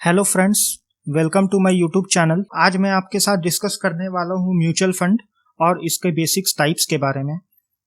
Hello friends, welcome to my YouTube channel. आज मैं आपके साथ डिस्कस करने वाला हूँ म्यूचुअल फंड और इसके बेसिक्स टाइप्स के बारे में,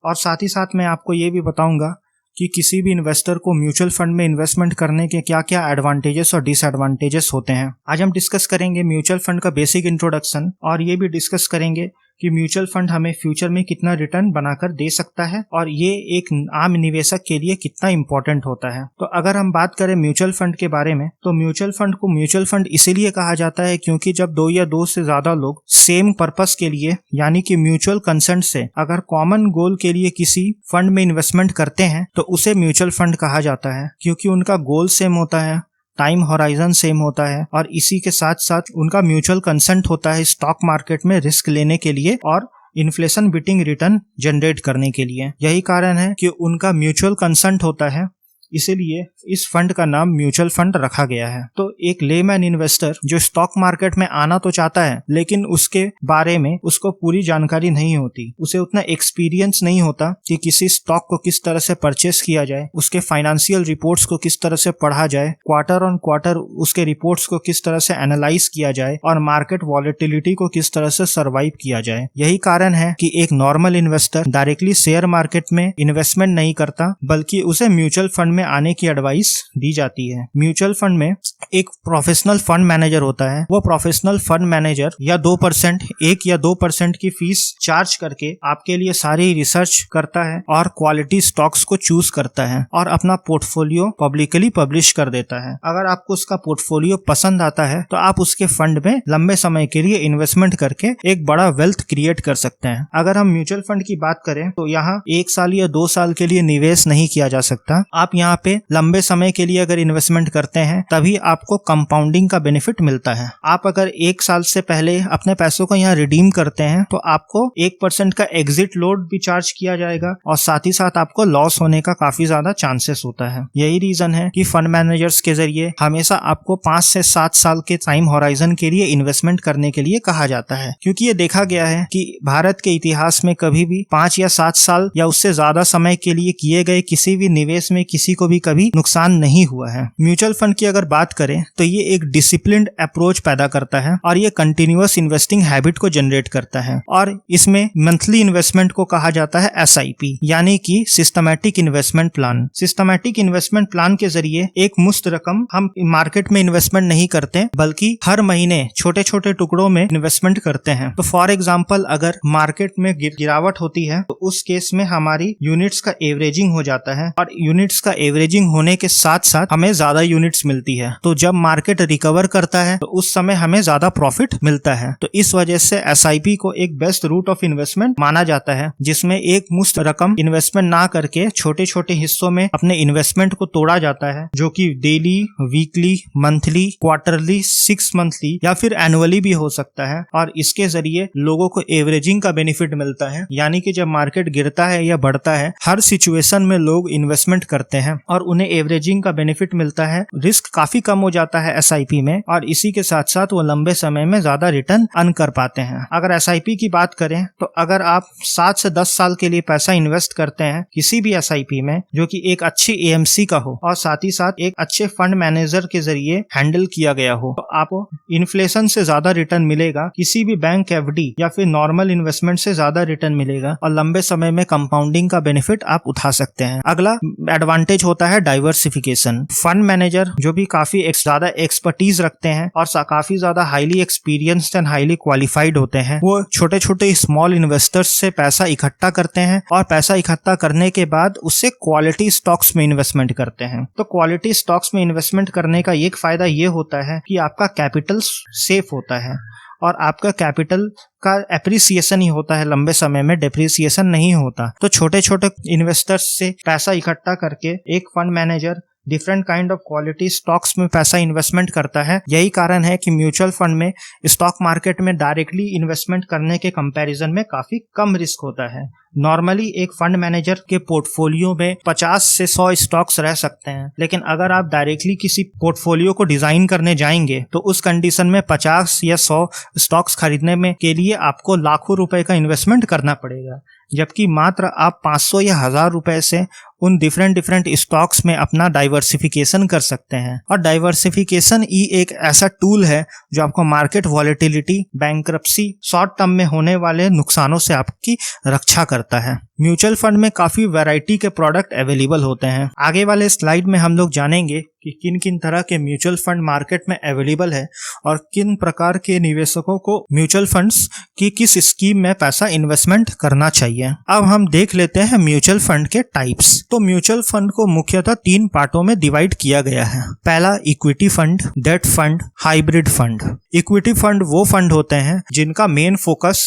और साथ ही साथ मैं आपको ये भी बताऊंगा कि किसी भी इन्वेस्टर को म्यूचुअल फंड में इन्वेस्टमेंट करने के क्या क्या एडवांटेजेस और डिसएडवांटेजेस होते हैं। आज हम डिस्कस करेंगे म्यूचुअल फंड का बेसिक इंट्रोडक्शन, और ये भी डिस्कस करेंगे कि म्यूचुअल फंड हमें फ्यूचर में कितना रिटर्न बनाकर दे सकता है और ये एक आम निवेशक के लिए कितना इंपॉर्टेंट होता है। तो अगर हम बात करें म्यूचुअल फंड के बारे में, तो म्यूचुअल फंड को म्यूचुअल फंड इसीलिए कहा जाता है क्योंकि जब दो या दो से ज्यादा लोग सेम पर्पस के लिए यानी कि म्यूचुअल कंसेंट से अगर कॉमन गोल के लिए किसी फंड में इन्वेस्टमेंट करते हैं तो उसे म्यूचुअल फंड कहा जाता है, क्योंकि उनका गोल सेम होता है, टाइम होराइजन सेम होता है और इसी के साथ साथ उनका म्यूचुअल कंसेंट होता है स्टॉक मार्केट में रिस्क लेने के लिए और इन्फ्लेशन बीटिंग रिटर्न जनरेट करने के लिए। यही कारण है कि उनका म्यूचुअल कंसेंट होता है, इसीलिए इस फंड का नाम म्यूचुअल फंड रखा गया है। तो एक लेमैन इन्वेस्टर जो स्टॉक मार्केट में आना तो चाहता है लेकिन उसके बारे में उसको पूरी जानकारी नहीं होती, उसे उतना एक्सपीरियंस नहीं होता कि किसी स्टॉक को किस तरह से परचेस किया जाए, उसके फाइनेंशियल रिपोर्ट्स को किस तरह से पढ़ा जाए, क्वार्टर ऑन क्वार्टर उसके रिपोर्ट्स को किस तरह से एनालाइज किया जाए और मार्केट वॉलेटिलिटी को किस तरह से सर्वाइव किया जाए। यही कारण है कि एक normal investor directly share market में इन्वेस्टमेंट नहीं करता, बल्कि उसे म्यूचुअल फंड में आने की एडवाइस दी जाती है। म्यूचुअल फंड में एक प्रोफेशनल फंड मैनेजर होता है। वो प्रोफेशनल फंड मैनेजर या 2% 1 या 2% की फीस चार्ज करके आपके लिए सारी रिसर्च करता है और क्वालिटी स्टॉक्स को चूज करता है और अपना पोर्टफोलियो पब्लिकली पब्लिश कर देता है। अगर आपको उसका पोर्टफोलियो पसंद आता है तो आप उसके फंड में लंबे समय के लिए इन्वेस्टमेंट करके एक बड़ा वेल्थ क्रिएट कर सकते हैं। अगर हम म्यूचुअल फंड की बात करें तो यहाँ 1 साल या 2 साल के लिए निवेश नहीं किया जा सकता। आप यहाँ पे लंबे समय के लिए अगर इन्वेस्टमेंट करते हैं तभी आपको कंपाउंडिंग का बेनिफिट मिलता है। आप अगर 1 साल से पहले अपने पैसों को यहाँ रिडीम करते हैं तो आपको 1% का एग्जिट लोड भी चार्ज किया जाएगा और साथ ही साथ आपको लॉस होने का काफी ज्यादा चांसेस होता है। यही रीजन है कि फंड मैनेजर्स के जरिए हमेशा आपको 5 से 7 साल के टाइम होराइजन के लिए इन्वेस्टमेंट करने के लिए कहा जाता है, क्योंकि ये देखा गया है कि भारत के इतिहास में कभी भी 5 या 7 साल या उससे ज्यादा समय के लिए किए गए किसी भी निवेश में किसी को भी कभी नुकसान नहीं हुआ है। म्यूचुअल फंड की अगर बात करें तो ये एक डिसिप्लिन्ड अप्रोच पैदा करता है और ये कंटिन्यूअस इन्वेस्टिंग हैबिट को जनरेट करता है, और इसमें मंथली इन्वेस्टमेंट को कहा जाता है SIP यानी कि systematic investment plan. Systematic investment plan के जरिए एक मुश्त रकम हम मार्केट में इन्वेस्टमेंट नहीं करते बल्कि हर महीने छोटे छोटे टुकड़ों में इन्वेस्टमेंट करते हैं। तो फॉर एग्जाम्पल अगर मार्केट में गिरावट होती है तो उस केस में हमारी यूनिट्स का एवरेजिंग हो जाता है और यूनिट्स का एवरेजिंग होने के साथ साथ हमें ज्यादा यूनिट्स मिलती है। तो जब मार्केट रिकवर करता है तो उस समय हमें ज्यादा प्रॉफिट मिलता है। तो इस वजह से SIP को एक बेस्ट रूट ऑफ इन्वेस्टमेंट माना जाता है, जिसमें एक मुश्त रकम इन्वेस्टमेंट ना करके छोटे छोटे हिस्सों में अपने इन्वेस्टमेंट को तोड़ा जाता है, जो कि daily, weekly, monthly, quarterly, 6 monthly या फिर एनुअली भी हो सकता है। और इसके जरिए लोगों को एवरेजिंग का बेनिफिट मिलता है, यानी कि जब मार्केट गिरता है या बढ़ता है हर सिचुएशन में लोग इन्वेस्टमेंट करते हैं और उन्हें एवरेजिंग का बेनिफिट मिलता है। रिस्क काफी कम हो जाता है SIP में और इसी के साथ साथ वो लंबे समय में ज्यादा रिटर्न अर्न कर पाते हैं। अगर SIP की बात करें तो अगर आप 7 से 10 साल के लिए पैसा इन्वेस्ट करते हैं किसी भी SIP में जो कि एक अच्छी AMC का हो और साथ ही साथ एक अच्छे फंड मैनेजर के जरिए हैंडल किया गया हो, तो आपको इन्फ्लेशन से ज्यादा रिटर्न मिलेगा, किसी भी बैंक FD या फिर नॉर्मल इन्वेस्टमेंट से ज्यादा रिटर्न मिलेगा और लंबे समय में कंपाउंडिंग का बेनिफिट आप उठा सकते हैं। अगला एडवांटेज होता है डाइवर्सिफिकेशन। फंड मैनेजर जो भी काफी ज्यादा एक्सपर्टीज रखते हैं और काफी ज्यादा highly experienced and highly qualified होते हैं, वो छोटे छोटे स्मॉल इन्वेस्टर्स से पैसा इकट्ठा करते हैं और पैसा इकट्ठा करने के बाद उससे क्वालिटी स्टॉक्स में इन्वेस्टमेंट करते हैं। तो क्वालिटी स्टॉक्स में इन्वेस्टमेंट करने का एक फायदा ये होता है कि आपका कैपिटल सेफ होता है और आपका कैपिटल का एप्रिसिएशन ही होता है, लंबे समय में डेप्रिसिएशन नहीं होता। तो छोटे छोटे इन्वेस्टर्स से पैसा इकट्ठा करके एक fund manager different kind of quality stocks में पैसा इन्वेस्टमेंट करता है। यही कारण है कि म्यूचुअल फंड में स्टॉक मार्केट में डायरेक्टली इन्वेस्टमेंट करने के कंपैरिजन में काफी कम रिस्क होता है। नॉर्मली एक फंड मैनेजर के पोर्टफोलियो में 50 से 100 स्टॉक्स रह सकते हैं, लेकिन अगर आप डायरेक्टली किसी पोर्टफोलियो को डिजाइन करने जाएंगे तो उस कंडीशन में 50 या 100 स्टॉक्स खरीदने में के लिए आपको लाखों रुपए का इन्वेस्टमेंट करना पड़ेगा। जबकि मात्र आप 500 या 1000 रुपए से उन डिफरेंट स्टॉक्स में अपना डाइवर्सिफिकेशन कर सकते हैं। और डाइवर्सिफिकेशन ही एक ऐसा टूल है जो आपको market volatility, bankruptcy, short term में होने वाले नुकसानों से आपकी रक्षा करता है। म्यूचुअल फंड में काफी वैरायटी के प्रोडक्ट अवेलेबल होते हैं। आगे वाले स्लाइड में हम लोग जानेंगे कि किन किन तरह के म्यूचुअल फंड मार्केट में अवेलेबल है और किन प्रकार के निवेशकों को म्यूचुअल फंड्स की किस स्कीम में पैसा इन्वेस्टमेंट करना चाहिए। अब हम देख लेते हैं म्यूचुअल फंड के टाइप्स। तो म्यूचुअल फंड को मुख्यतः 3 पार्टों में डिवाइड किया गया है। पहला equity fund, debt fund, hybrid fund. Equity fund वो फंड होते हैं जिनका मेन फोकस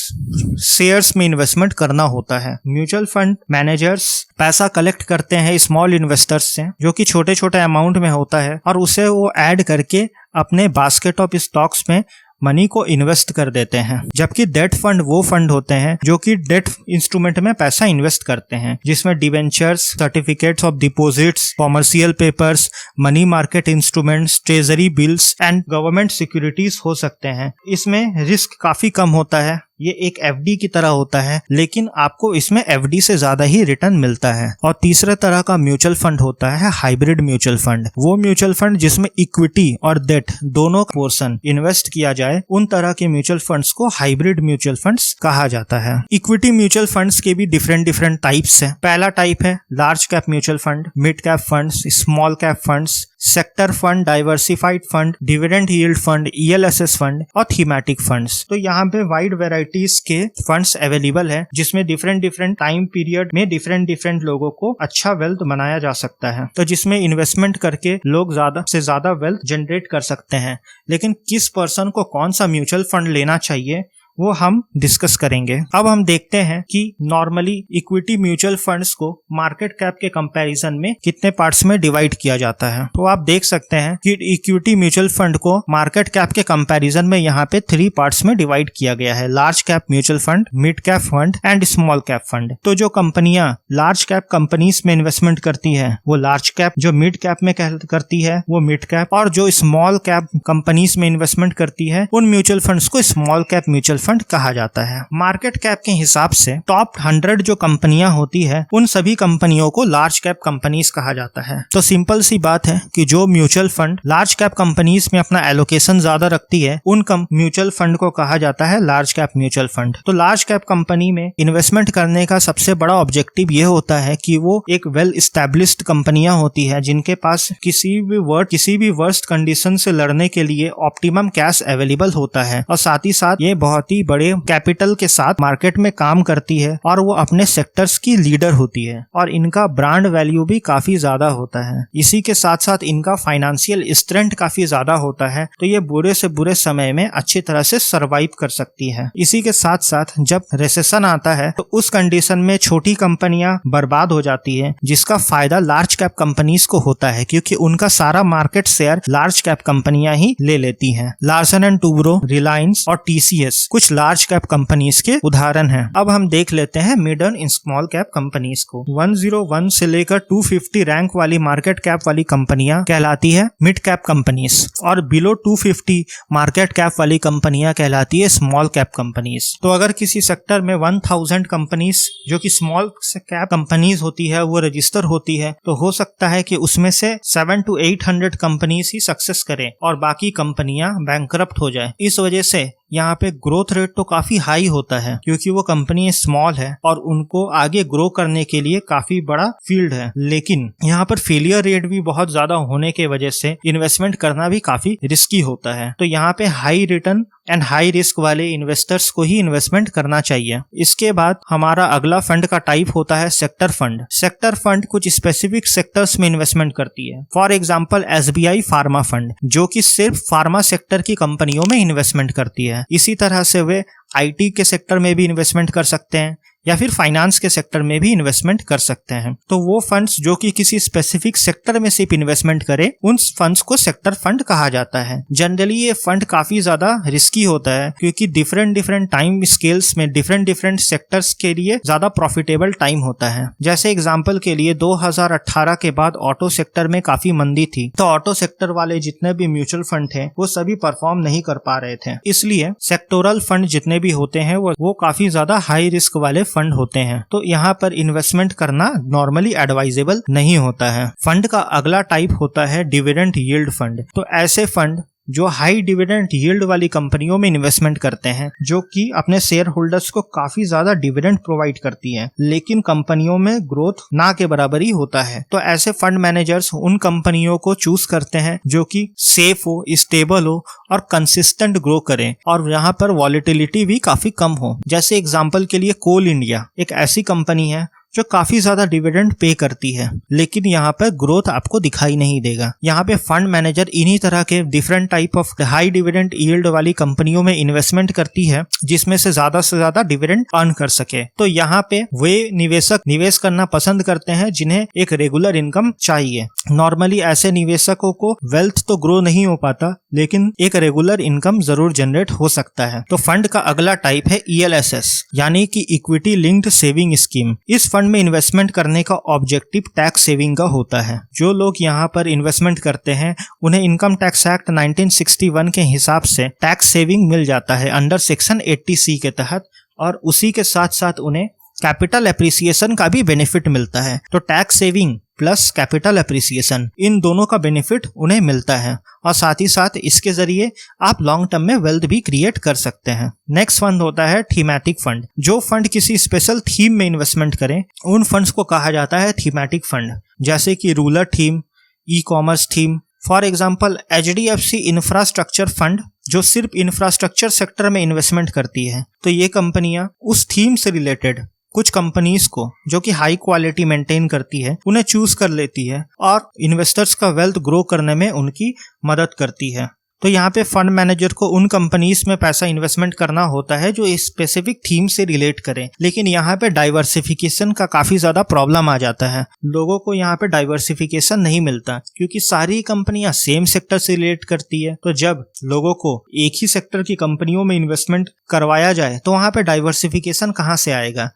शेयर्स में इन्वेस्टमेंट करना होता है। म्यूचुअल फंड मैनेजर्स पैसा कलेक्ट करते हैं स्मॉल इन्वेस्टर्स से, जो कि छोटे छोटे अमाउंट में होता है, और उसे वो ऐड करके अपने बास्केट ऑफ स्टॉक्स में मनी को इन्वेस्ट कर देते हैं। जबकि डेट फंड वो फंड होते हैं जो कि डेट इंस्ट्रूमेंट में पैसा इन्वेस्ट करते हैं, जिसमें debentures, certificates of deposits, commercial papers, money market instruments, treasury bills and government securities हो सकते हैं। इसमें रिस्क काफी कम होता है, ये एक एफडी की तरह होता है, लेकिन आपको इसमें एफडी से ज्यादा ही रिटर्न मिलता है। और तीसरे तरह का म्यूचुअल फंड होता है हाइब्रिड म्यूचुअल फंड। वो म्यूचुअल फंड जिसमें इक्विटी और डेट दोनों पोर्शन इन्वेस्ट किया जाए, उन तरह के म्यूचुअल फंड्स को हाइब्रिड म्यूचुअल फंड्स कहा जाता है। इक्विटी म्यूचुअल फंड्स के भी डिफरेंट टाइप्स है। पहला टाइप है large cap mutual fund, mid cap funds, small cap funds, sector fund, diversified fund, dividend yield fund, ELSS fund और थीमेटिक फंड्स। तो यहाँ पे वाइड वेराइटीज के फंड्स अवेलेबल है, जिसमें डिफरेंट टाइम पीरियड में डिफरेंट लोगों को अच्छा वेल्थ बनाया जा सकता है। तो जिसमें इन्वेस्टमेंट करके लोग ज्यादा से ज्यादा वेल्थ जनरेट कर सकते हैं। लेकिन किस पर्सन को कौन सा म्यूचुअल फंड लेना चाहिए वो हम डिस्कस करेंगे। अब हम देखते हैं कि नॉर्मली इक्विटी म्यूचुअल फंड्स को मार्केट कैप के कंपैरिजन में कितने पार्ट्स में डिवाइड किया जाता है। तो आप देख सकते हैं कि इक्विटी म्यूचुअल फंड को मार्केट कैप के कंपैरिजन में यहाँ पे 3 पार्ट्स में डिवाइड किया गया है। Large cap mutual fund, mid cap fund and small cap fund. तो जो कंपनियां लार्ज कैप कंपनीज में इन्वेस्टमेंट करती है वो लार्ज कैप, जो मिड कैप में करती है वो मिड कैप, और जो स्मॉल कैप कंपनीज में इन्वेस्टमेंट करती है उन म्यूचुअल फंड्स को स्मॉल कैप म्यूचुअल फंड कहा जाता है। मार्केट कैप के हिसाब से टॉप 100 जो कंपनियां होती है उन सभी कंपनियों को लार्ज कैप कंपनीज कहा जाता है। तो सिंपल सी बात है कि जो mutual fund large cap companies में अपना एलोकेशन ज्यादा रखती है उन म्यूचुअल फंड को कहा जाता है लार्ज कैप म्यूचुअल फंड। तो लार्ज कैप कंपनी में इन्वेस्टमेंट करने का सबसे बड़ा ऑब्जेक्टिव ये होता है कि वो एक वेल एस्टैब्लिश्ड कंपनियां होती है जिनके पास किसी भी वर्स्ट कंडीशन से लड़ने के लिए ऑप्टिमम कैश अवेलेबल होता है, और साथ ही साथ ये बहुत ही बड़े कैपिटल के साथ मार्केट में काम करती है और वो अपने सेक्टर्स की लीडर होती है, और इनका ब्रांड वैल्यू भी काफी ज्यादा होता है। इसी के साथ साथ इनका फाइनेंशियल स्ट्रेंथ काफी ज्यादा होता है, तो ये बुरे से बुरे समय में अच्छी तरह से सरवाइव कर सकती है। इसी के साथ साथ जब रिसेशन आता है तो उस कंडीशन में छोटी कंपनियां बर्बाद हो जाती है, जिसका फायदा लार्ज कैप कंपनीज को होता है क्योंकि उनका सारा मार्केट शेयर लार्ज कैप कंपनियां ही ले लेती हैं। लार्सन एंड टूब्रो, रिलायंस और टीसीएस कुछ लार्ज कैप कंपनीज के उदाहरण हैं। अब हम देख लेते हैं mid and small cap companies को। 101 से लेकर 250 रैंक वाली मार्केट कैप वाली कंपनियां कहलाती है मिड कैप कंपनीज, और बिलो 250 मार्केट कैप वाली कंपनियां कहलाती है स्मॉल कैप कंपनीज। तो अगर किसी सेक्टर में 1000 कंपनीज जो कि स्मॉल कैप कंपनीज होती है वो रजिस्टर होती है, तो हो सकता है कि उसमें से 700 to 800 कंपनीज ही सक्सेस करें और बाकी कंपनियां बैंकरप्ट हो जाए। इस वजह से यहाँ पे ग्रोथ रेट तो काफी हाई होता है क्योंकि वो कंपनी स्मॉल है और उनको आगे ग्रो करने के लिए काफी बड़ा फील्ड है, लेकिन यहाँ पर फेलियर रेट भी बहुत ज्यादा होने के वजह से इन्वेस्टमेंट करना भी काफी रिस्की होता है। तो यहाँ पे high return and high risk वाले इन्वेस्टर्स को ही इन्वेस्टमेंट करना चाहिए। इसके बाद हमारा अगला फंड का टाइप होता है सेक्टर फंड। सेक्टर फंड कुछ स्पेसिफिक सेक्टर्स में इन्वेस्टमेंट करती है। For example SBI pharma fund जो कि सिर्फ फार्मा सेक्टर की कंपनियों में इन्वेस्टमेंट करती है। इसी तरह से वे आईटी के सेक्टर में भी इन्वेस्टमेंट कर सकते हैं या फिर फाइनेंस के सेक्टर में भी इन्वेस्टमेंट कर सकते हैं। तो वो फंड्स जो कि किसी स्पेसिफिक सेक्टर में सिर्फ इन्वेस्टमेंट करे उन फंड्स को सेक्टर फंड कहा जाता है। जनरली ये फंड काफी ज्यादा रिस्की होता है क्योंकि डिफरेंट टाइम स्केल्स में डिफरेंट सेक्टर्स के लिए ज्यादा प्रॉफिटेबल टाइम होता है। जैसे एग्जांपल के लिए 2018 के बाद ऑटो सेक्टर में काफी मंदी थी, तो ऑटो सेक्टर वाले जितने भी म्यूचुअल फंड थे वो सभी परफॉर्म नहीं कर पा रहे थे। इसलिए सेक्टोरल फंड जितने भी होते हैं वो काफी ज्यादा हाई रिस्क वाले फंड होते हैं, तो यहाँ पर इन्वेस्टमेंट करना नॉर्मली एडवाइजेबल नहीं होता है। फंड का अगला टाइप होता है डिविडेंड यील्ड फंड। तो ऐसे फंड जो हाई डिविडेंड यील्ड वाली कंपनियों में इन्वेस्टमेंट करते हैं, जो कि अपने शेयर होल्डर्स को काफी ज्यादा डिविडेंड प्रोवाइड करती हैं, लेकिन कंपनियों में ग्रोथ ना के बराबर ही होता है। तो ऐसे फंड मैनेजर्स उन कंपनियों को चूज करते हैं जो कि सेफ हो, स्टेबल हो और कंसिस्टेंट ग्रो करें, और यहाँ पर वॉलेटिलिटी भी काफी कम हो। जैसे एग्जांपल के लिए कोल इंडिया एक ऐसी कंपनी है जो काफी ज्यादा डिविडेंड पे करती है, लेकिन यहाँ पर ग्रोथ आपको दिखाई नहीं देगा। यहाँ पे फंड मैनेजर इन्हीं तरह के different type of high dividend yield वाली कंपनियों में इन्वेस्टमेंट करती है, जिसमें से ज्यादा डिविडेंड अर्न कर सके। तो यहाँ पे वे निवेशक निवेश करना पसंद करते हैं जिन्हें एक रेगुलर इनकम चाहिए। नॉर्मली ऐसे निवेशकों को वेल्थ तो ग्रो नहीं हो पाता, लेकिन एक रेगुलर इनकम जरूर जनरेट हो सकता है। तो फंड का अगला टाइप है ELSS, यानी कि इक्विटी लिंक्ड सेविंग स्कीम। इस फंड में इन्वेस्टमेंट करने का ऑब्जेक्टिव टैक्स सेविंग का होता है। जो लोग यहाँ पर इन्वेस्टमेंट करते हैं उन्हें इनकम टैक्स एक्ट 1961 के हिसाब से टैक्स सेविंग मिल जाता है अंडर सेक्शन 80C के तहत, और उसी के साथ साथ उन्हें कैपिटल एप्रिसिएशन का भी बेनिफिट मिलता है। तो tax saving plus capital appreciation, इन दोनों का बेनिफिट उन्हें मिलता है, और साथ ही साथ इसके जरिए आप लॉन्ग टर्म में वेल्थ भी क्रिएट कर सकते हैं। नेक्स्ट फंड होता है थीमेटिक फंड। जो फंड किसी स्पेशल थीम में इन्वेस्टमेंट करें उन फंड्स को कहा जाता है थीमेटिक फंड, जैसे कि rural theme, e-commerce theme. For example HDFC infrastructure fund जो सिर्फ इंफ्रास्ट्रक्चर सेक्टर में इन्वेस्टमेंट करती है। तो ये कंपनियां उस थीम से रिलेटेड कुछ कंपनीज को जो कि हाई क्वालिटी मेंटेन करती है उन्हें चूज कर लेती है और इन्वेस्टर्स का वेल्थ ग्रो करने में उनकी मदद करती है। तो यहाँ पे फंड मैनेजर को उन कंपनीज में पैसा इन्वेस्टमेंट करना होता है जो स्पेसिफिक थीम से रिलेट करें, लेकिन यहाँ पे डाइवर्सिफिकेशन का काफी ज्यादा प्रॉब्लम आ जाता है। लोगों को यहाँ पे डाइवर्सिफिकेशन नहीं मिलता क्योंकि सारी कंपनियां सेम सेक्टर से रिलेट करती है। तो जब लोगों को एक ही सेक्टर की कंपनियों में इन्वेस्टमेंट करवाया जाए तो वहाँ पे डाइवर्सिफिकेशन कहाँ से आएगा?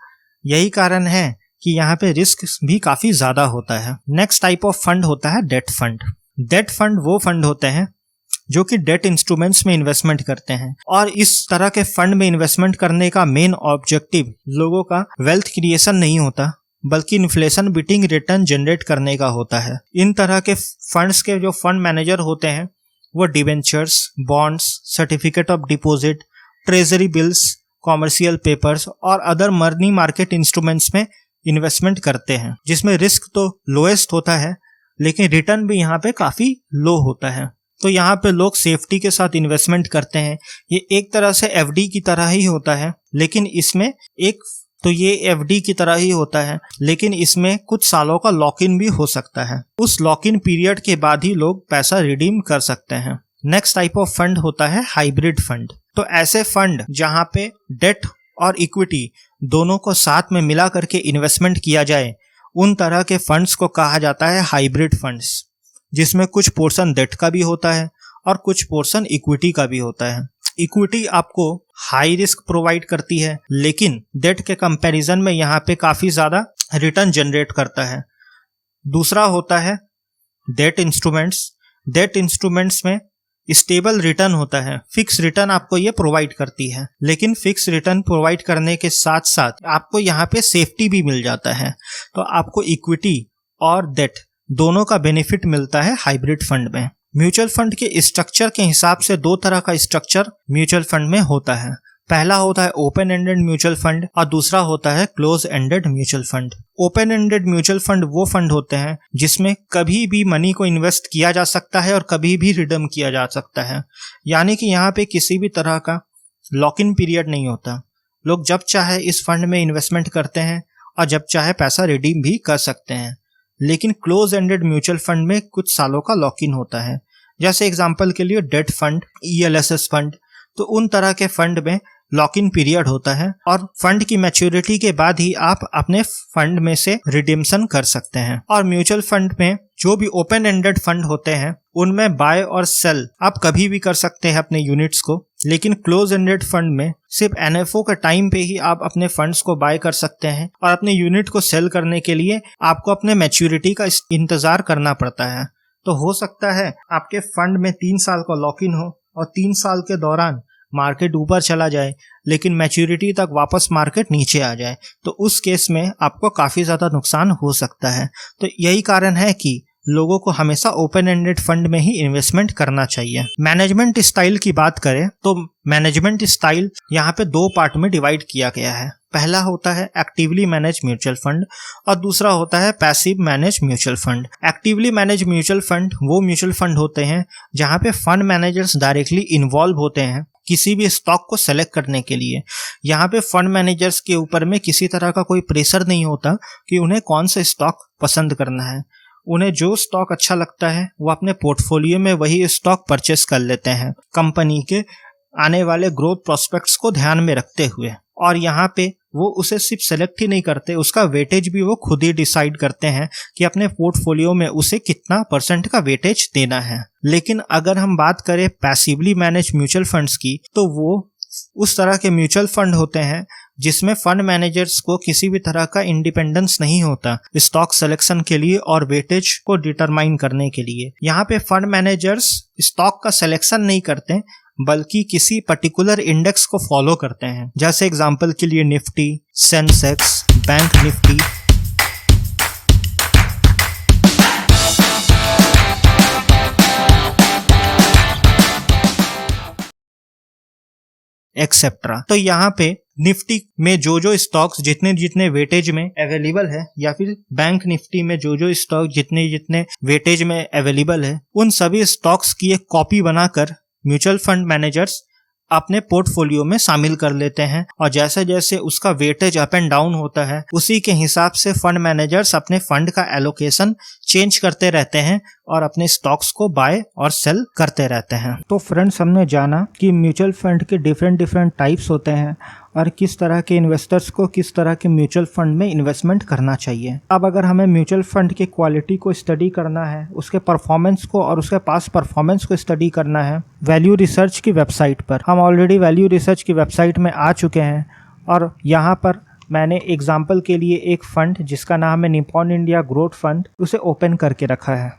यही कारण है कि यहाँ पे रिस्क भी काफी ज्यादा होता है। नेक्स्ट टाइप ऑफ फंड होता है डेट फंड। डेट फंड वो फंड होते हैं जो कि डेट इंस्ट्रूमेंट्स में इन्वेस्टमेंट करते हैं, और इस तरह के फंड में इन्वेस्टमेंट करने का मेन ऑब्जेक्टिव लोगों का वेल्थ क्रिएशन नहीं होता, बल्कि इन्फ्लेशन बीटिंग रिटर्न जनरेट करने का होता है। इन तरह के फंड्स के जो फंड मैनेजर होते हैं वो debentures, bonds, certificate of deposit, treasury bills, commercial papers और अदर मनी मार्केट इंस्ट्रूमेंट्स में इन्वेस्टमेंट करते हैं, जिसमें रिस्क तो लोएस्ट होता है लेकिन रिटर्न भी यहाँ पे काफी लो होता है। तो यहाँ पे लोग सेफ्टी के साथ इन्वेस्टमेंट करते हैं। ये एक तरह से FD की तरह ही होता है, लेकिन इसमें ये FD की तरह ही होता है, लेकिन इसमें कुछ सालों का लॉक इन भी हो सकता है। उस लॉक इन पीरियड के बाद ही लोग पैसा रिडीम कर सकते हैं। नेक्स्ट टाइप ऑफ फंड होता है हाइब्रिड फंड। तो ऐसे फंड जहां पे डेट और इक्विटी दोनों को साथ में मिला करके इन्वेस्टमेंट किया जाए, उन तरह के फंड्स को कहा जाता है हाइब्रिड फंड्स, जिसमें कुछ पोर्शन डेट का भी होता है और कुछ पोर्शन इक्विटी का भी होता है। इक्विटी आपको हाई रिस्क प्रोवाइड करती है, लेकिन डेट के कंपैरिजन में यहाँ पे काफी ज्यादा रिटर्न जनरेट करता है। दूसरा होता है डेट इंस्ट्रूमेंट्स। डेट इंस्ट्रूमेंट्स में स्टेबल रिटर्न होता है, फिक्स रिटर्न आपको ये प्रोवाइड करती है, लेकिन फिक्स रिटर्न प्रोवाइड करने के साथ साथ आपको यहाँ पे सेफ्टी भी मिल जाता है। तो आपको इक्विटी और डेट दोनों का बेनिफिट मिलता है हाइब्रिड फंड में। म्यूचुअल फंड के स्ट्रक्चर के हिसाब से दो तरह का स्ट्रक्चर म्यूचुअल फंड में होता है। पहला होता है ओपन एंडेड म्यूचुअल फंड और दूसरा होता है close ended mutual fund. Open ended mutual fund वो फंड होते हैं जिसमें कभी भी मनी को इन्वेस्ट किया जा सकता है और कभी भी रिडीम किया जा सकता है, यानी कि यहाँ पे किसी भी तरह का लॉक इन पीरियड नहीं होता। लोग जब चाहे इस फंड में इन्वेस्टमेंट करते हैं और जब चाहे पैसा रिडीम भी कर सकते हैं। लेकिन क्लोज एंडेड म्यूचुअल फंड में कुछ सालों का लॉक इन होता है। जैसे एग्जांपल के लिए डेट फंड, ELSS फंड, तो उन तरह के फंड में लॉक इन पीरियड होता है और फंड की मैच्योरिटी के बाद ही आप अपने फंड में से रिडीम्शन कर सकते हैं। और म्यूचुअल फंड में जो भी ओपन एंडेड फंड होते हैं उनमें बाय और सेल आप कभी भी कर सकते हैं अपने यूनिट्स को, लेकिन क्लोज एंडेड फंड में सिर्फ NFO के टाइम पे ही आप अपने फंड्स को बाय कर सकते हैं और अपने यूनिट को सेल करने के लिए आपको अपने मैच्योरिटी का इंतजार करना पड़ता है। तो हो सकता है आपके फंड में 3 साल का लॉक इन हो और 3 साल के दौरान मार्केट ऊपर चला जाए लेकिन मैच्योरिटी तक वापस मार्केट नीचे आ जाए, तो उस केस में आपको काफ़ी ज़्यादा नुकसान हो सकता है। तो यही कारण है कि लोगों को हमेशा ओपन एंडेड फंड में ही इन्वेस्टमेंट करना चाहिए। मैनेजमेंट स्टाइल की बात करें तो मैनेजमेंट स्टाइल यहाँ पे 2 पार्ट में डिवाइड किया गया है। पहला होता है एक्टिवली मैनेज म्यूचुअल फंड और दूसरा होता है passive manage mutual fund. Actively manage mutual fund वो म्यूचुअल फंड होते हैं जहाँ पे फंड मैनेजर्स डायरेक्टली इन्वॉल्व होते हैं किसी भी स्टॉक को सेलेक्ट करने के लिए। यहाँ पे फंड मैनेजर्स के ऊपर में किसी तरह का कोई प्रेशर नहीं होता कि उन्हें कौन सा स्टॉक पसंद करना है। उन्हें जो स्टॉक अच्छा लगता है वो अपने पोर्टफोलियो में वही स्टॉक परचेस कर लेते हैं कंपनी के आने वाले ग्रोथ प्रोस्पेक्ट्स को ध्यान में रखते हुए। और यहाँ पे वो उसे सिर्फ सेलेक्ट ही नहीं करते, उसका वेटेज भी वो खुद ही डिसाइड करते हैं कि अपने पोर्टफोलियो में उसे कितना % का वेटेज देना है। लेकिन अगर हम बात करें पैसिवली मैनेज म्यूचुअल फंड्स की, तो वो उस तरह के म्यूचुअल फंड होते हैं जिसमें फंड मैनेजर्स को किसी भी तरह का इंडिपेंडेंस नहीं होता स्टॉक सिलेक्शन के लिए और वेटेज को डिटरमाइन करने के लिए। यहाँ पे फंड मैनेजर्स स्टॉक का सिलेक्शन नहीं करते बल्कि किसी पर्टिकुलर इंडेक्स को फॉलो करते हैं। जैसे एग्जांपल के लिए Nifty, Sensex, bank Nifty, etcetera. तो यहाँ पे निफ्टी में जो स्टॉक्स जितने वेटेज में अवेलेबल है या फिर बैंक निफ्टी में जो स्टॉक जितने वेटेज में अवेलेबल है, उन सभी स्टॉक्स की एक कॉपी बनाकर म्यूचुअल फंड मैनेजर्स अपने पोर्टफोलियो में शामिल कर लेते हैं और जैसे जैसे उसका वेटेज अप एंड डाउन होता है उसी के हिसाब से फंड मैनेजर्स अपने फंड का एलोकेशन चेंज करते रहते हैं और अपने स्टॉक्स को बाय और सेल करते रहते हैं। तो फ्रेंड्स, हमने जाना कि म्यूचुअल फंड के डिफरेंट टाइप्स होते हैं और किस तरह के इन्वेस्टर्स को किस तरह के म्यूचुअल फंड में इन्वेस्टमेंट करना चाहिए। अब अगर हमें म्यूचुअल फंड की क्वालिटी को स्टडी करना है, उसके परफॉर्मेंस को और उसके पास परफॉर्मेंस को स्टडी करना है वैल्यू रिसर्च की वेबसाइट पर। हम ऑलरेडी वैल्यू रिसर्च की वेबसाइट में आ चुके हैं और यहाँ पर मैंने एग्जाम्पल के लिए एक फ़ंड जिसका नाम है निप्पॉन इंडिया ग्रोथ फंड, उसे ओपन करके रखा है।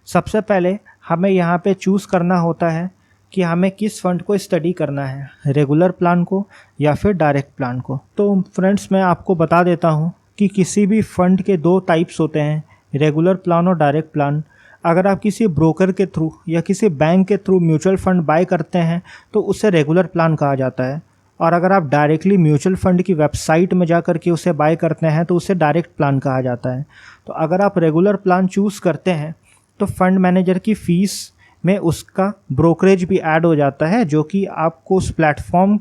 सबसे पहले हमें यहाँ पे चूज़ करना होता है कि हमें किस फंड को स्टडी करना है, रेगुलर प्लान को या फिर डायरेक्ट प्लान को। तो फ्रेंड्स, मैं आपको बता देता हूँ कि किसी भी फंड के 2 टाइप्स होते हैं, रेगुलर प्लान और डायरेक्ट प्लान। अगर आप किसी ब्रोकर के थ्रू या किसी बैंक के थ्रू म्यूचुअल फंड बाय करते हैं तो उसे रेगुलर प्लान कहा जाता है, और अगर आप डायरेक्टली म्यूचुअल फंड की वेबसाइट में जाकर के उसे बाय करते हैं तो उसे डायरेक्ट प्लान कहा जाता है। तो अगर आप रेगुलर प्लान चूज़ करते हैं तो फंड मैनेजर की फ़ीस में उसका ब्रोकरेज भी ऐड हो जाता है, जो कि आपको उस प्लेटफॉर्म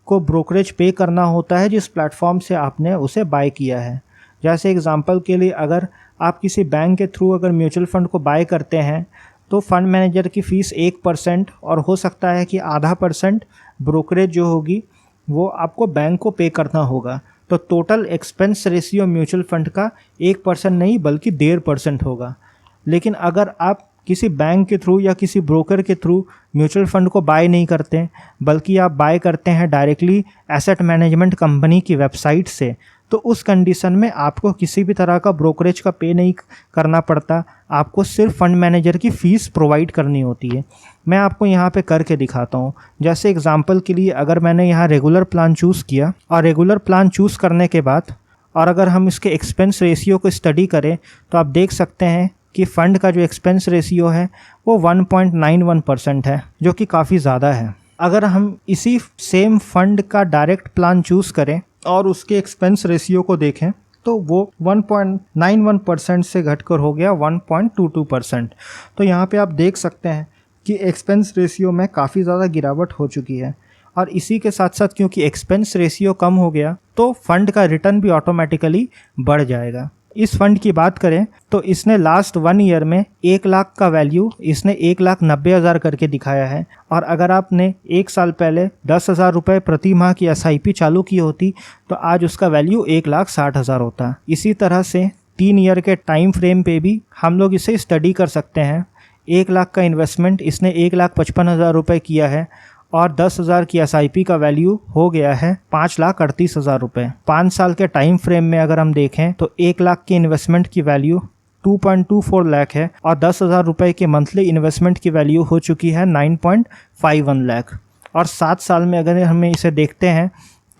को ब्रोकरेज पे करना होता है जिस प्लेटफॉर्म से आपने उसे बाय किया है। जैसे एग्जांपल के लिए, अगर आप किसी बैंक के थ्रू अगर म्यूचुअल फंड को बाय करते हैं तो फंड मैनेजर की फ़ीस 1% और हो सकता है कि ½ ब्रोकरेज जो होगी वो आपको बैंक को पे करना होगा। तो total expense ratio mutual fund का 1% नहीं बल्कि 1.5% होगा। लेकिन अगर आप किसी बैंक के थ्रू या किसी ब्रोकर के थ्रू म्यूचुअल फंड को बाय नहीं करते बल्कि आप बाय करते हैं डायरेक्टली एसेट मैनेजमेंट कंपनी की वेबसाइट से, तो उस कंडीशन में आपको किसी भी तरह का ब्रोकरेज का पे नहीं करना पड़ता, आपको सिर्फ फंड मैनेजर की फ़ीस प्रोवाइड करनी होती है। मैं आपको यहाँ पे करके दिखाता हूँ। जैसे एग्जांपल के लिए, अगर मैंने यहाँ रेगुलर प्लान चूज़ किया और रेगुलर प्लान चूज़ करने के बाद और अगर हम इसके एक्सपेंस रेशियो को स्टडी करें तो आप देख सकते हैं कि फ़ंड का जो एक्सपेंस रेशियो है वो 1.91% है, जो कि काफ़ी ज़्यादा है। अगर हम इसी सेम फंड का डायरेक्ट प्लान चूज़ करें और उसके एक्सपेंस रेशियो को देखें तो वो 1.91% से घटकर हो गया 1.22%। तो यहाँ पे आप देख सकते हैं कि एक्सपेंस रेशियो में काफ़ी ज़्यादा गिरावट हो चुकी है। और इसी के साथ साथ क्योंकि एक्सपेंस रेशियो कम हो गया तो फंड का रिटर्न भी ऑटोमेटिकली बढ़ जाएगा। इस फंड की बात करें तो इसने लास्ट 1 ईयर में 1 लाख का वैल्यू इसने 1,90,000 करके दिखाया है। और अगर आपने 1 साल पहले 10,000 रुपये प्रति माह की SIP चालू की होती तो आज उसका वैल्यू 1,60,000 होता। इसी तरह से 3 ईयर के टाइम फ्रेम पे भी हम लोग इसे स्टडी कर सकते हैं। 1 लाख का इन्वेस्टमेंट इसने 1,55,000 रुपये किया है और 10,000 की SIP का वैल्यू हो गया है 5,38,000 रुपये। 5 साल के टाइम फ्रेम में अगर हम देखें तो 1 लाख के इन्वेस्टमेंट की वैल्यू 2.24 लाख है और 10,000 रुपये के मंथली इन्वेस्टमेंट की वैल्यू हो चुकी है 9.51 लाख। और 7 साल में अगर हमें इसे देखते हैं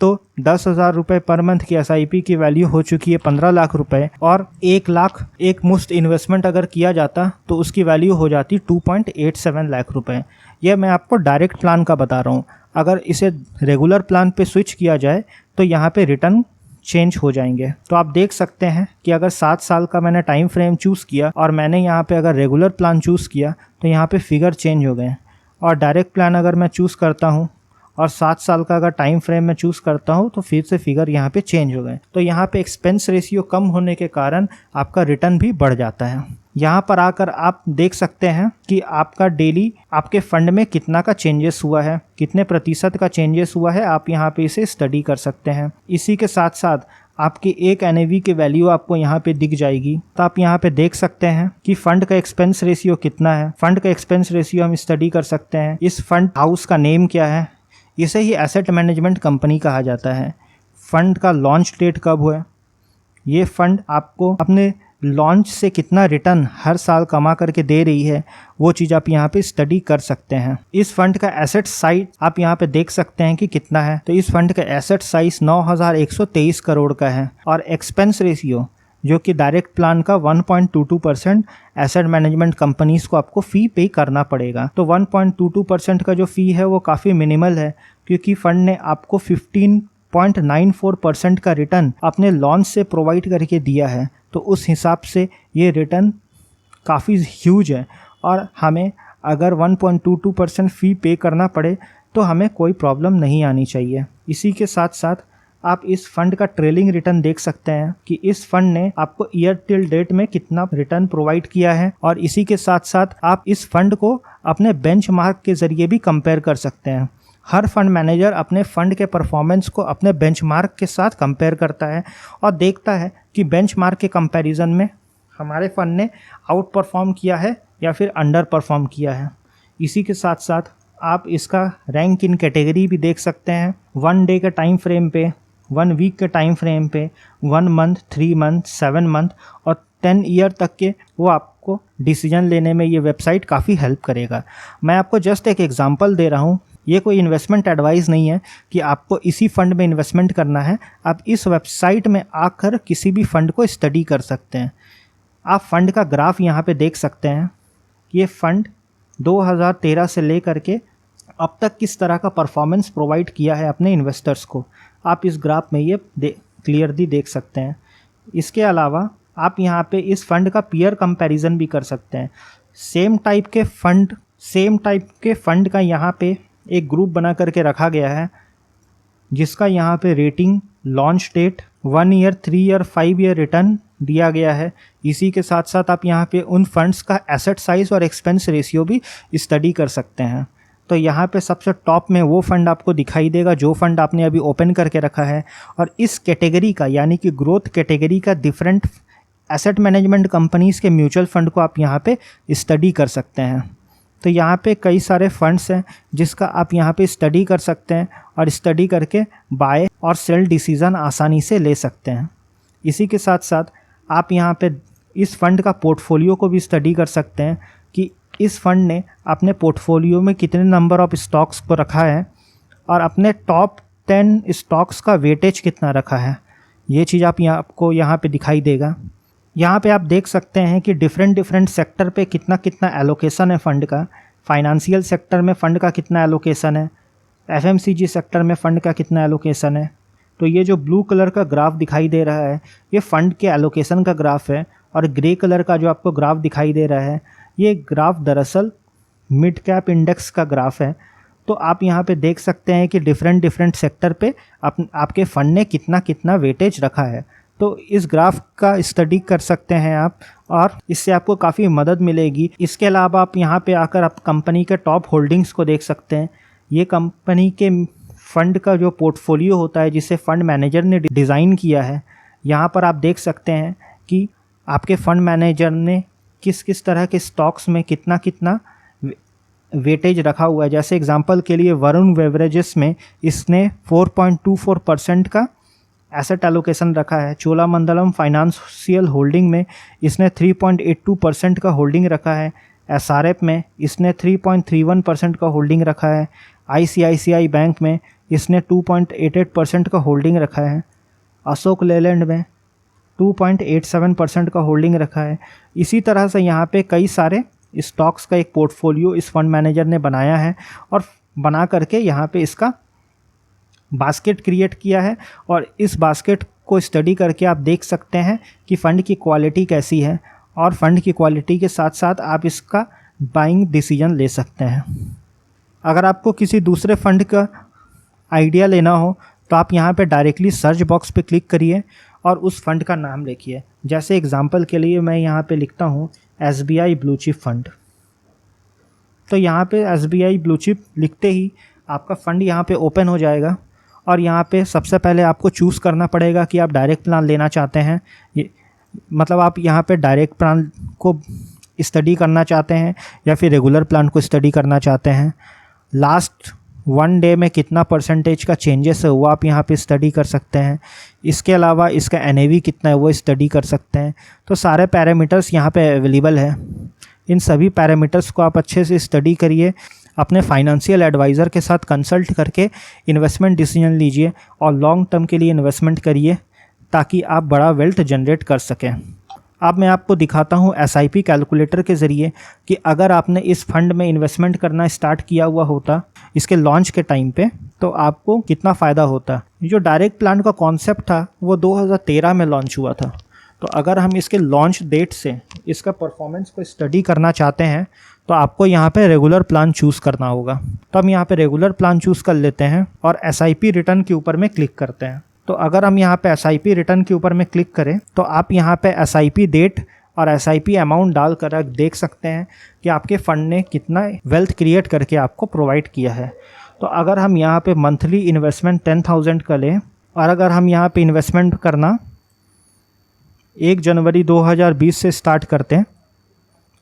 तो 10,000 रुपये पर मंथ की SIP की वैल्यू हो चुकी है 15 लाख रुपए, और 1 लाख एक मुश्त इन्वेस्टमेंट अगर किया जाता तो उसकी वैल्यू हो जाती 2.87 लाख रुपए। यह मैं आपको डायरेक्ट प्लान का बता रहा हूँ। अगर इसे रेगुलर प्लान पे स्विच किया जाए तो यहाँ पे रिटर्न चेंज हो जाएंगे। तो आप देख सकते हैं कि अगर 7 साल का मैंने टाइम फ्रेम चूज़ किया और मैंने यहाँ पे अगर रेगुलर प्लान चूज़ किया तो यहाँ पे फिगर चेंज हो गए, और डायरेक्ट प्लान अगर मैं चूज़ करता हूँ और 7 साल का अगर टाइम फ्रेम में चूज़ करता हूँ तो फिर से फिगर यहाँ पे चेंज हो गए। तो यहाँ पे एक्सपेंस रेशियो कम होने के कारण आपका रिटर्न भी बढ़ जाता है। यहाँ पर आकर आप देख सकते हैं कि आपका डेली आपके फंड में कितना का चेंजेस हुआ है, कितने प्रतिशत का चेंजेस हुआ है, आप यहाँ पे इसे स्टडी कर सकते हैं। इसी के साथ साथ आपकी एक NAV की वैल्यू आपको यहाँ पे दिख जाएगी। तो आप यहाँ पे देख सकते हैं कि फंड का एक्सपेंस रेशियो कितना है। फंड का एक्सपेंस रेशियो हम स्टडी कर सकते हैं। इस फंड हाउस का नेम क्या है, इसे ही एसेट मैनेजमेंट कंपनी कहा जाता है। फंड का लॉन्च डेट कब हुआ, ये फंड आपको अपने लॉन्च से कितना रिटर्न हर साल कमा करके दे रही है, वो चीज़ आप यहाँ पे स्टडी कर सकते हैं। इस फंड का एसेट साइज आप यहाँ पे देख सकते हैं कि कितना है। तो इस फंड का एसेट साइज 9,123 करोड़ का है, और एक्सपेंस रेशियो जो कि डायरेक्ट प्लान का 1.22% एसेट मैनेजमेंट कंपनीज को आपको फ़ी पे करना पड़ेगा। तो 1.22% का जो फ़ी है वो काफ़ी मिनिमल है, क्योंकि फंड ने आपको 15.94% का रिटर्न अपने लॉन्च से प्रोवाइड करके दिया है। तो उस हिसाब से ये रिटर्न काफ़ी ह्यूज है, और हमें अगर 1.22% फ़ी पे करना पड़े तो हमें कोई प्रॉब्लम नहीं आनी चाहिए। इसी के साथ साथ आप इस फंड का ट्रेलिंग रिटर्न देख सकते हैं कि इस फंड ने आपको ईयर टिल डेट में कितना रिटर्न प्रोवाइड किया है, और इसी के साथ साथ आप इस फंड को अपने बेंचमार्क के ज़रिए भी कंपेयर कर सकते हैं। हर फंड मैनेजर अपने फंड के परफॉर्मेंस को अपने बेंचमार्क के साथ कंपेयर करता है और देखता है कि बेंचमार्क के कंपैरिजन में हमारे फंड ने आउट परफॉर्म किया है या फिर अंडर परफॉर्म किया है। इसी के साथ साथ आप इसका रैंक इन कैटेगरी भी देख सकते हैं। 1 डे के टाइम फ्रेम पे, 1 वीक के टाइम फ्रेम पे, 1 मंथ, 3 मंथ, 7 मंथ और 10 ईयर तक के वो आपको डिसीजन लेने में ये वेबसाइट काफ़ी हेल्प करेगा। मैं आपको जस्ट एक एग्जांपल दे रहा हूँ। ये कोई इन्वेस्टमेंट एडवाइस नहीं है कि आपको इसी फंड में इन्वेस्टमेंट करना है। आप इस वेबसाइट में आकर किसी भी फंड को स्टडी कर सकते हैं। आप फंड का ग्राफ यहाँ पे देख सकते हैं। ये फंड 2013 से लेकर के अब तक किस तरह का परफॉर्मेंस प्रोवाइड किया है अपने इन्वेस्टर्स को, आप इस ग्राफ में ये क्लियरली देख सकते हैं। इसके अलावा आप यहाँ पे इस फंड का पीयर कंपैरिजन भी कर सकते हैं। सेम टाइप के फंड का यहाँ पे एक ग्रुप बना करके रखा गया है, जिसका यहाँ पे rating, launch date, 1 year, 3 year, 5 year return दिया गया है। इसी के साथ साथ आप यहाँ पे उन फंड्स का एसेट साइज और एक्सपेंस रेशियो भी स्टडी कर सकते हैं। तो यहाँ पे सबसे टॉप में वो फंड आपको दिखाई देगा जो फंड आपने अभी ओपन करके रखा है, और इस कैटेगरी का यानी कि ग्रोथ कैटेगरी का डिफरेंट एसेट मैनेजमेंट कंपनीज़ के म्यूचुअल फंड को आप यहाँ पे स्टडी कर सकते हैं। तो यहाँ पे कई सारे फंड्स हैं जिसका आप यहाँ पे स्टडी कर सकते हैं, और स्टडी करके बाय और सेल डिसीज़न आसानी से ले सकते हैं। इसी के साथ साथ आप यहाँ पे इस फंड का पोर्टफोलियो को भी स्टडी कर सकते हैं कि इस फंड ने अपने पोर्टफोलियो में कितने नंबर ऑफ स्टॉक्स को रखा है, और अपने टॉप 10 स्टॉक्स का वेटेज कितना रखा है। ये चीज़ आपको यहाँ पे दिखाई देगा। यहाँ पे आप देख सकते हैं कि डिफरेंट सेक्टर पे कितना एलोकेशन है फंड का। फाइनेंशियल सेक्टर में फ़ंड का कितना एलोकेशन है, FMCG सेक्टर में फ़ंड का कितना एलोकेशन है। तो ये जो ब्लू कलर का ग्राफ दिखाई दे रहा है ये फ़ंड के एलोकेशन का ग्राफ है, और ग्रे कलर का जो आपको ग्राफ दिखाई दे रहा है ये ग्राफ दरअसल मिड कैप इंडेक्स का ग्राफ है। तो आप यहाँ पे देख सकते हैं कि डिफरेंट सेक्टर पे आपके फ़ंड ने कितना वेटेज रखा है। तो इस ग्राफ का स्टडी कर सकते हैं आप, और इससे आपको काफ़ी मदद मिलेगी। इसके अलावा आप यहाँ पे आकर आप कंपनी के टॉप होल्डिंग्स को देख सकते हैं। ये कंपनी के फ़ंड का जो पोर्टफोलियो होता है जिसे फ़ंड मैनेजर ने डिज़ाइन किया है, यहाँ पर आप देख सकते हैं कि आपके फ़ंड मैनेजर ने किस तरह के स्टॉक्स में कितना वेटेज रखा हुआ है। जैसे एग्जांपल के लिए वरुण बेवरेजेस में इसने 4.24% का एसेट एलोकेशन रखा है। चोलामंडलम फाइनेंशियल होल्डिंग में इसने 3.82% का होल्डिंग रखा है। SRF में इसने 3.31% का होल्डिंग रखा है। ICICI बैंक में इसने 2.88% का होल्डिंग रखा है। अशोक लेलैंड में 2.87% का होल्डिंग रखा है। इसी तरह से यहाँ पे कई सारे स्टॉक्स का एक पोर्टफोलियो इस फंड मैनेजर ने बनाया है और बना करके यहाँ पे इसका बास्केट क्रिएट किया है। और इस बास्केट को स्टडी करके आप देख सकते हैं कि फ़ंड की क्वालिटी कैसी है, और फंड की क्वालिटी के साथ साथ आप इसका बाइंग डिसीजन ले सकते हैं। अगर आपको किसी दूसरे फंड का आइडिया लेना हो तो आप यहाँ पे डायरेक्टली सर्च बॉक्स पे क्लिक करिए और उस फंड का नाम लिखिए। जैसे एग्जांपल के लिए मैं यहाँ पे लिखता हूँ SBI ब्लू चिप फंड। तो यहाँ पे SBI ब्लू चिप लिखते ही आपका फ़ंड यहाँ पे ओपन हो जाएगा और यहाँ पे सबसे पहले आपको चूज़ करना पड़ेगा कि आप डायरेक्ट प्लान लेना चाहते हैं, मतलब आप यहाँ पे डायरेक्ट प्लान को स्टडी करना चाहते हैं या फिर रेगुलर प्लान को स्टडी करना चाहते हैं। लास्ट 1 डे में कितना परसेंटेज का चेंजेस है वो आप यहाँ पे स्टडी कर सकते हैं। इसके अलावा इसका NAV कितना है वो स्टडी कर सकते हैं। तो सारे पैरामीटर्स यहाँ पे अवेलेबल है। इन सभी पैरामीटर्स को आप अच्छे से स्टडी करिए, अपने फाइनेंशियल एडवाइज़र के साथ कंसल्ट करके इन्वेस्टमेंट डिसीजन लीजिए और लॉन्ग टर्म के लिए इन्वेस्टमेंट करिए ताकि आप बड़ा वेल्थ जनरेट कर सकें। अब मैं आपको दिखाता हूँ SIP कैलकुलेटर के ज़रिए कि अगर आपने इस फंड में इन्वेस्टमेंट करना स्टार्ट किया हुआ होता इसके लॉन्च के टाइम पे तो आपको कितना फ़ायदा होता। जो डायरेक्ट प्लान का कॉन्सेप्ट था वो 2013 में लॉन्च हुआ था। तो अगर हम इसके लॉन्च डेट से इसका परफॉर्मेंस को स्टडी करना चाहते हैं तो आपको यहाँ पे रेगुलर प्लान चूज़ करना होगा। तो हम यहाँ पे रेगुलर प्लान चूज़ कर लेते हैं और SIP रिटर्न के ऊपर में क्लिक करते हैं। तो अगर हम यहाँ पे SIP रिटर्न के ऊपर में क्लिक करें तो आप यहाँ पे SIP डेट और SIP अमाउंट डाल कर देख सकते हैं कि आपके फ़ंड ने कितना वेल्थ क्रिएट करके आपको प्रोवाइड किया है। तो अगर हम यहाँ पे मंथली इन्वेस्टमेंट 10,000 का लें और अगर हम यहाँ पे इन्वेस्टमेंट करना 1 जनवरी 2020 से स्टार्ट करते हैं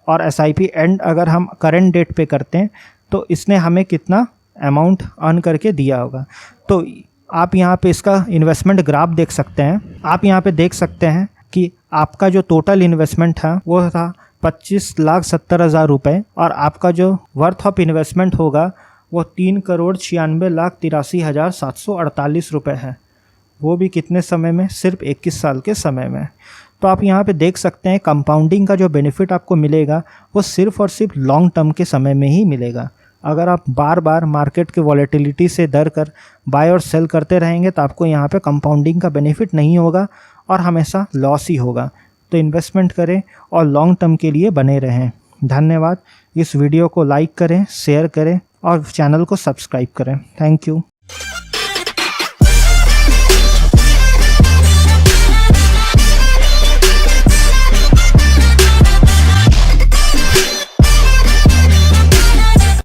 और SIP एंड अगर हम करेंट डेट पे करते हैं तो इसने हमें कितना अमाउंट अर्न करके दिया होगा। तो आप यहाँ पे इसका इन्वेस्टमेंट ग्राफ देख सकते हैं। आप यहाँ पे देख सकते हैं कि आपका जो टोटल इन्वेस्टमेंट था वो था 25,70,000 रुपये और आपका जो वर्थ ऑफ इन्वेस्टमेंट होगा वो 3,96,83,748 रुपये है। वो भी कितने समय में? सिर्फ 21 साल के समय में। तो आप यहाँ पे देख सकते हैं कंपाउंडिंग का जो बेनिफिट आपको मिलेगा वो सिर्फ और सिर्फ लॉन्ग टर्म के समय में ही मिलेगा। अगर आप बार बार मार्केट के वॉलेटिलिटी से डर कर बाय और सेल करते रहेंगे तो आपको यहाँ पे कंपाउंडिंग का बेनिफिट नहीं होगा और हमेशा लॉस ही होगा। तो इन्वेस्टमेंट करें और लॉन्ग टर्म के लिए बने रहें। धन्यवाद। इस वीडियो को लाइक करें, शेयर करें और चैनल को सब्सक्राइब करें। Thank you.